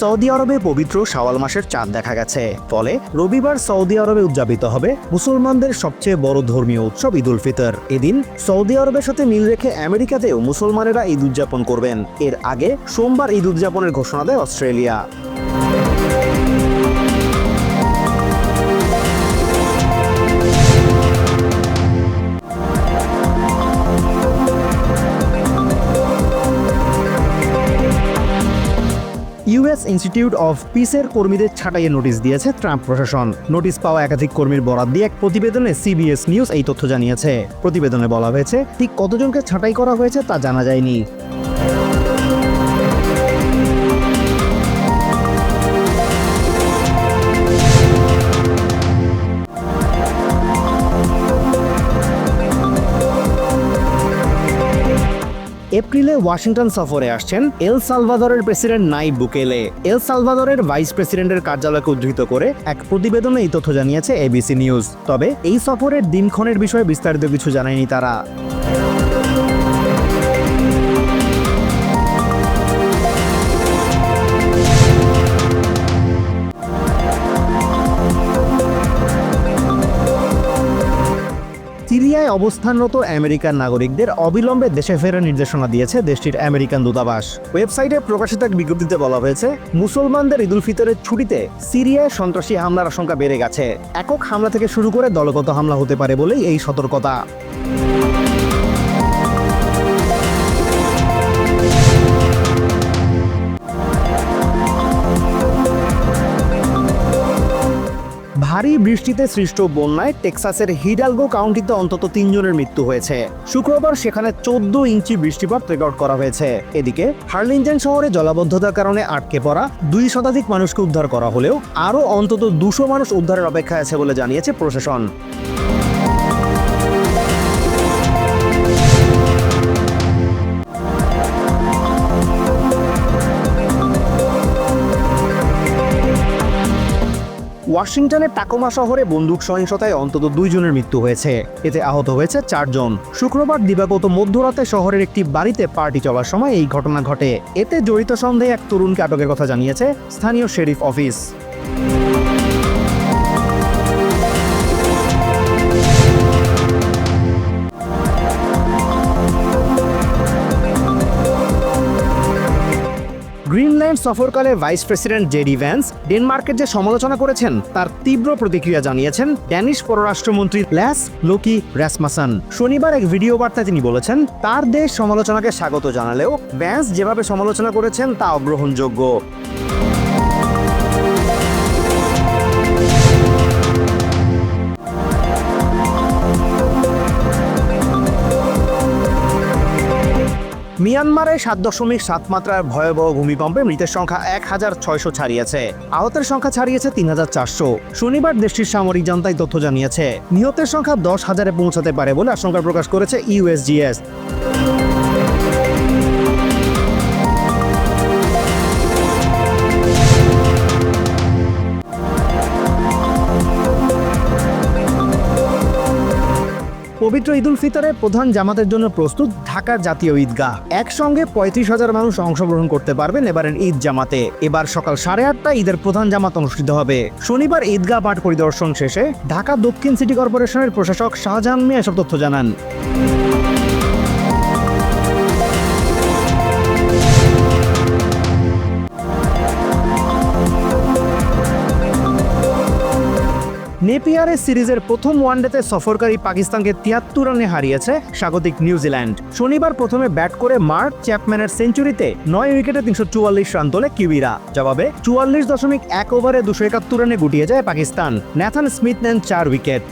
Saudi আরবে পবিত্র শাওয়াল মাসের চাঁদ দেখা গেছে। ফলে রবিবার সৌদি আরবে উদযাপিত হবে মুসলমানদের সবচেয়ে বড় ধর্মীয় উৎসব ঈদ উল ফিতর। এদিন সৌদি আরবের সাথে মিল রেখে আমেরিকাতেও মুসলমানেরা ঈদ উদযাপন করবেন। এর আগে সোমবার ঈদ উদযাপনের ঘোষণা দেয় অস্ট্রেলিয়া। ইউএস ইনস্টিটিউট অফ পিসের কর্মীদের ছাঁটাইয়ের নোটিশ দিয়েছে ট্রাম্প প্রশাসন। নোটিশ পাওয়া একাধিক কর্মীর বরাত দিয়ে এক প্রতিবেদনে সিবিএস নিউজ এই তথ্য জানিয়েছে। প্রতিবেদনে বলা হয়েছে, ঠিক কতজনকে ছাঁটাই করা হয়েছে তা জানা যায়নি। এপ্রিলে ওয়াশিংটন সফরে আসছেন এল সালভাদরের প্রেসিডেন্ট নাইব বুকেলে। এল সালভাদরের ভাইস প্রেসিডেন্টের কার্যালয়কে উদ্ধৃত করে এক প্রতিবেদনে এই তথ্য জানিয়েছে এবিসি নিউজ। তবে এই সফরের দিনক্ষণের বিষয়ে বিস্তারিত কিছু জানায়নি তারা। সিরিয়ায় অবস্থানরত আমেরিকান নাগরিকদের অবিলম্বে দেশে ফেরার নির্দেশনা দিয়েছে দেশটির আমেরিকান দূতাবাস। ওয়েবসাইটে প্রকাশিত এক বিজ্ঞপ্তিতে বলা হয়েছে, মুসলমানদের ঈদ উল ফিতরের ছুটিতে সিরিয়ায় সন্ত্রাসী হামলার আশঙ্কা বেড়ে গেছে। একক হামলা থেকে শুরু করে দলগত হামলা হতে পারে বলেই এই সতর্কতা। ভারী বৃষ্টিতে সৃষ্ট বন্যায় টেক্সাসের হিডালগো কাউন্টিতে অন্তত 3 জনের মৃত্যু হয়েছে। শুক্রবার সেখানে 14 ইঞ্চি বৃষ্টিপাত রেকর্ড করা হয়েছে। এদিকে হার্লিংটন শহরে জলাবদ্ধতার কারণে আটকে পড়া 2 শতাধিক মানুষকে উদ্ধার করা হলেও আরও অন্তত 200 মানুষ উদ্ধারের অপেক্ষায় আছে বলে জানিয়েছে প্রশাসন। ওয়াশিংটনের টাকোমা শহরে বন্দুক সহিংসতায় অন্তত 2 জনের মৃত্যু হয়েছে। এতে আহত হয়েছে 4 জন। শুক্রবার দিবাগত মধ্যরাতে শহরের একটি বাড়িতে পার্টি চলার সময় এই ঘটনা ঘটে। এতে জড়িত সন্দেহে এক তরুণকে আটকের কথা জানিয়েছে স্থানীয় শেরিফ অফিস। গ্রিনল্যান্ড সফরকালে ভাইস প্রেসিডেন্ট জেডি ভ্যান্স ডেনমার্কের যে সমালোচনা করেছেন তার তীব্র প্রতিক্রিয়া জানিয়েছেন ড্যানিশ পররাষ্ট্রমন্ত্রী ল্যাস লোকি রাসমসন। শনিবার এক ভিডিও বার্তায় তিনি বলেছেন, তার দেশ সমালোচনাকে স্বাগত জানালেও ভ্যান্স যেভাবে সমালোচনা করেছেন তা অগ্রহণযোগ্য। মিয়ানমারে 7.7 মাত্রার ভয়াবহ ভূমিকম্পে মৃতের সংখ্যা 1600 ছাড়িয়েছে। আহতের সংখ্যা ছাড়িয়েছে 3400। শনিবার দেশটির সামরিক জান্তাই তথ্য জানিয়েছে, নিহতের সংখ্যা 10,000-এ পৌঁছাতে পারে বলে আশঙ্কা প্রকাশ করেছে ইউএসজিএস। পবিত্র ঈদ উল ফিতরের প্রধান জামাতের জন্য প্রস্তুত ঢাকার জাতীয় ঈদগাহ। একসঙ্গে 35,000 মানুষ অংশগ্রহণ করতে পারবেন এবারের ঈদ জামাতে। এবার সকাল 8:30টায় ঈদের প্রধান জামাত অনুষ্ঠিত হবে। শনিবার ঈদগাহ পাঠ পরিদর্শন শেষে ঢাকা দক্ষিণ সিটি কর্পোরেশনের প্রশাসক শাহজাহান মিয়া এসব তথ্য জানান। নেপিয়ারের সিরিজের প্রথম ওয়ানডেতে সফরকারী পাকিস্তানকে 73 রানে হারিয়েছে স্বাগতিক নিউজিল্যান্ড। শনিবার প্রথমে ব্যাট করে মার্ক চ্যাপম্যানের সেঞ্চুরিতে 9 উইকেটে 344 রান তোলে কিউইরা। জবাবে 44.1 ওভারে 271 রানে গুটিয়ে যায় পাকিস্তান। ন্যাথান স্মিথ নেন 4 উইকেট।